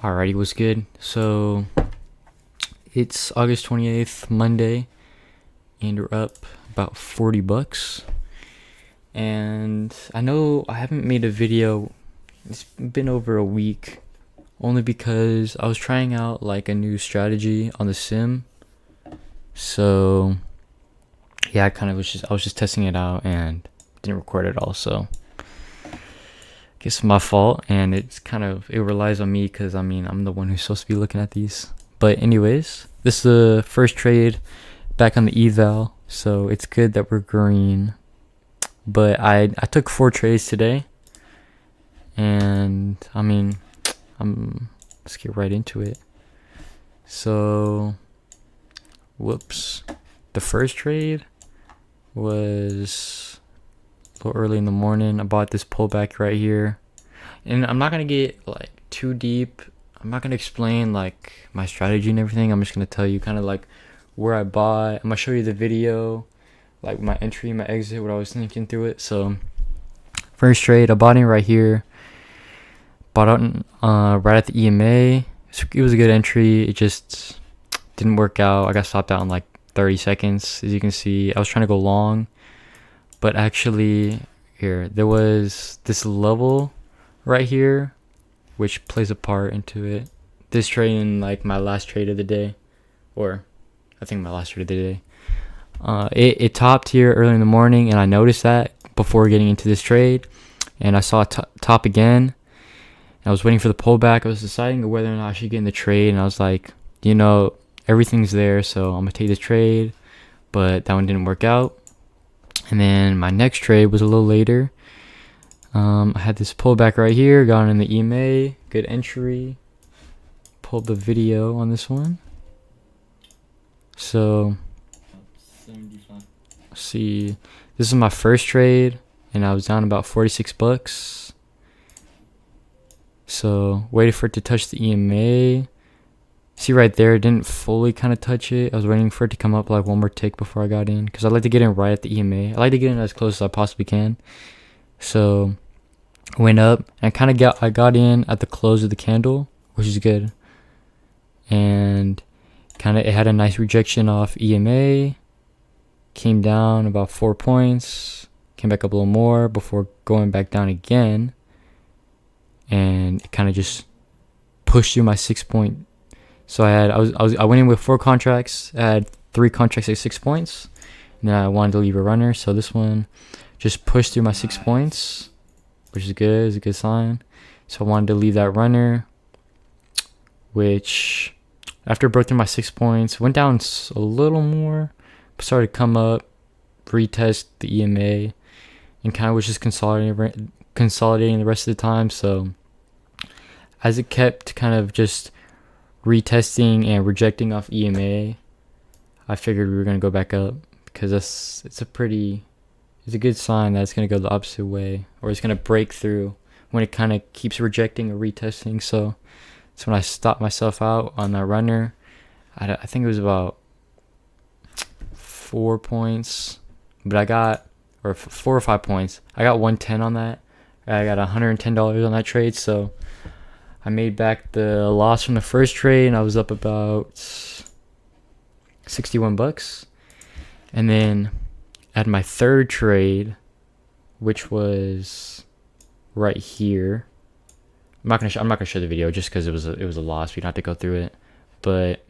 Alrighty, what's good? So it's August 28th, Monday, and we're up about 40 bucks. And I know I haven't made a video, it's been over a week, only because I was trying out like a new strategy on the sim. So yeah, I was just testing it out and didn't record it all, so I guess it's my fault, and it relies on me because I'm the one who's supposed to be looking at these. But anyways, this is the first trade back on the eval, so it's good that we're green. But I took 4 trades today, and let's get right into it. So, whoops, the first trade was a little early in the morning. I bought this pullback right here, and I'm not gonna get like too deep. I'm not gonna explain like my strategy and everything. I'm just gonna tell you kind of like where I bought. I'm gonna show you the video, like my entry, my exit, what I was thinking through it. So first trade, I bought in right here. Bought out right at the EMA. It was a good entry. It just didn't work out. I got stopped out in like 30 seconds. As you can see, I was trying to go long, but actually here there was this level right here which plays a part into it. This trade and like my last trade of the day, or I think my last trade of the day, it topped here early in the morning, and I noticed that before getting into this trade, and I saw it top again. I was waiting for the pullback. I was deciding whether or not I should get in the trade, and I was like, everything's there, so I'm gonna take this trade. But that one didn't work out. And then my next trade was a little later. I had this pullback right here, got in the EMA, good entry. Pulled the video on this one. So, 75. see, this is my first trade, and I was down about 46 bucks. So, waited for it to touch the EMA. See right there, it didn't fully kind of touch it. I was waiting for it to come up like one more tick before I got in, because I like to get in right at the EMA. I like to get in as close as I possibly can. So, went up, and I got in at the close of the candle, which is good. And it had a nice rejection off EMA. Came down about 4 points. Came back up a little more before going back down again. And it kind of just pushed through my 6 point. So I went in with 4 contracts. I had 3 contracts at 6 points. And then I wanted to leave a runner. So this one just pushed through my 6 points, which is good. It's a good sign. So I wanted to leave that runner, which after it broke through my 6 points, went down a little more, started to come up, retest the EMA, and kind of was just consolidating the rest of the time. So as it kept kind of just retesting and rejecting off EMA, I figured we were going to go back up, because it's a good sign that it's going to go the opposite way, or it's going to break through when it kind of keeps rejecting or retesting. So that's when I stopped myself out on that runner. I think it was about 4 points, but I got, or 4 or 5 points. I got 110 on that. I got $110 on that trade, so I made back the loss from the first trade, and I was up about 61 bucks. And then at my third trade, which was right here, I'm not gonna show the video just because it was a loss. We don't have to go through it, but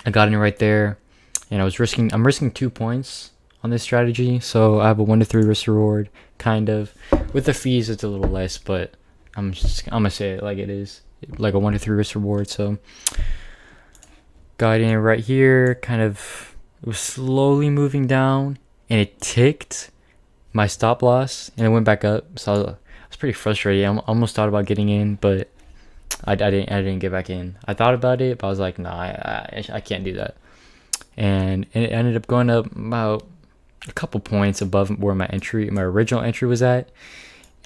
I got in right there, and I'm risking 2 points on this strategy, so I have a 1 to 3 risk reward, kind of. With the fees, it's a little less, but I'm gonna say it like it is, like a 1 to 3 risk reward. So got in right here, it was slowly moving down, and it ticked my stop loss, and it went back up. So I was pretty frustrated. I almost thought about getting in, but I didn't get back in. I thought about it, but I was like, nah, I can't do that. And it ended up going up about a couple points above where my original entry was at,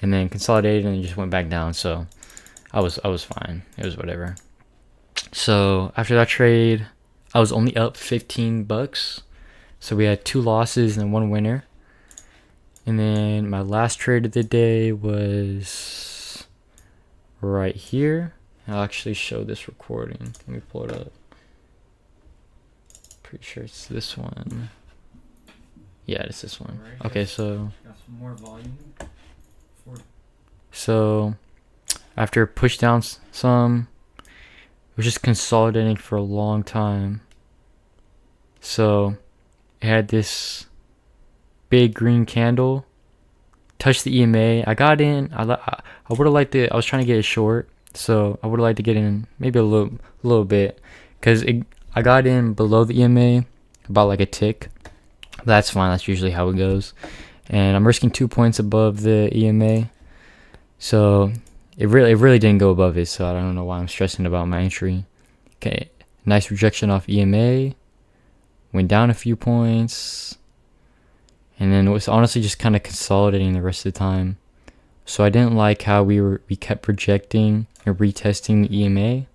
and then consolidated and just went back down. So I was fine. It was whatever. So after that trade, I was only up 15 bucks. So we had 2 losses and 1 winner. And then my last trade of the day was right here. I'll actually show this recording. Let me pull it up. Pretty sure it's this one. Yeah, it's this one. Alright, Okay, got so some more volume. so after push down some, it was just consolidating for a long time. So it had this big green candle, touched the EMA. I got in. I would have liked it. I was trying to get it short, so I would have liked to get in maybe a little bit, because I got in below the EMA about like a tick. That's fine. That's usually how it goes. And I'm risking 2 points above the EMA, so it really didn't go above it. So I don't know why I'm stressing about my entry. Okay, nice rejection off EMA. Went down a few points, and then it was honestly just kind of consolidating the rest of the time. So I didn't like how we kept projecting and retesting the EMA.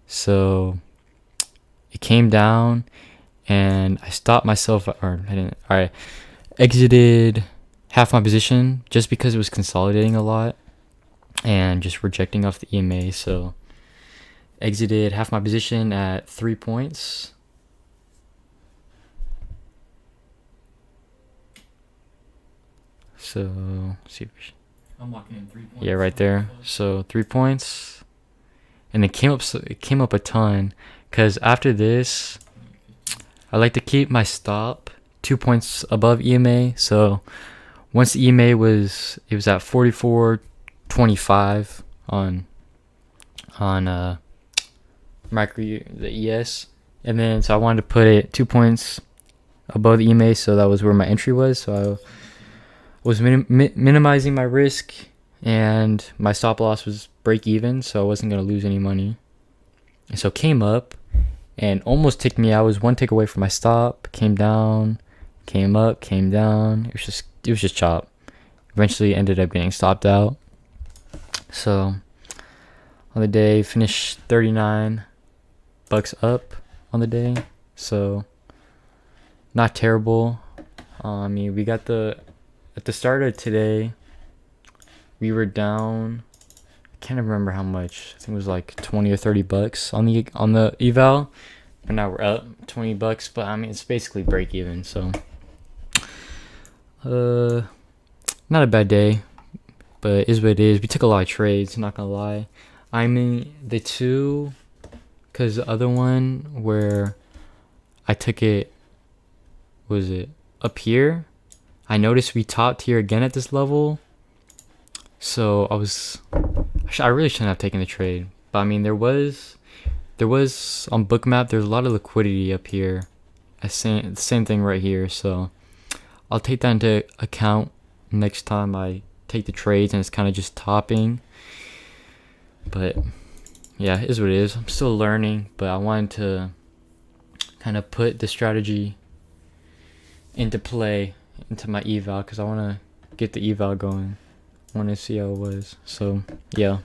So it came down, and I stopped myself, or I didn't. I exited half my position just because it was consolidating a lot and just rejecting off the EMA. So exited half my position at 3 points. So let's see. I'm locking in 3 points. Yeah, right there. So 3 points, and it came up a ton, because after this, I like to keep my stop 2 points above EMA. So once the EMA was at 44.25 on the ES, and then so I wanted to put it 2 points above the EMA, so that was where my entry was. So I was minimizing my risk, and my stop loss was break even, so I wasn't going to lose any money. And so came up and almost ticked me out. I was one tick away from my stop. Came down, came up, came down. It was just chop. Eventually ended up getting stopped out. So on the day, finished $39 up on the day. So not terrible. I mean, we got at the start of today, we were down. I can't remember how much. I think it was like $20 or $30 on the eval. But now we're up $20. But I mean, it's basically break even. So, not a bad day, but it is what it is. We took a lot of trades. Not gonna lie. I mean, the two, cause the other one where I took it, was it up here? I noticed we topped here again at this level, so I really shouldn't have taken the trade. But I mean, there was on Bookmap, there's a lot of liquidity up here. The same thing right here. So I'll take that into account next time I take the trades and it's kind of just topping. But yeah, it is what it is. I'm still learning, but I wanted to kind of put the strategy into play into my eval, because I want to get the eval going. I want to see how it was. So yeah.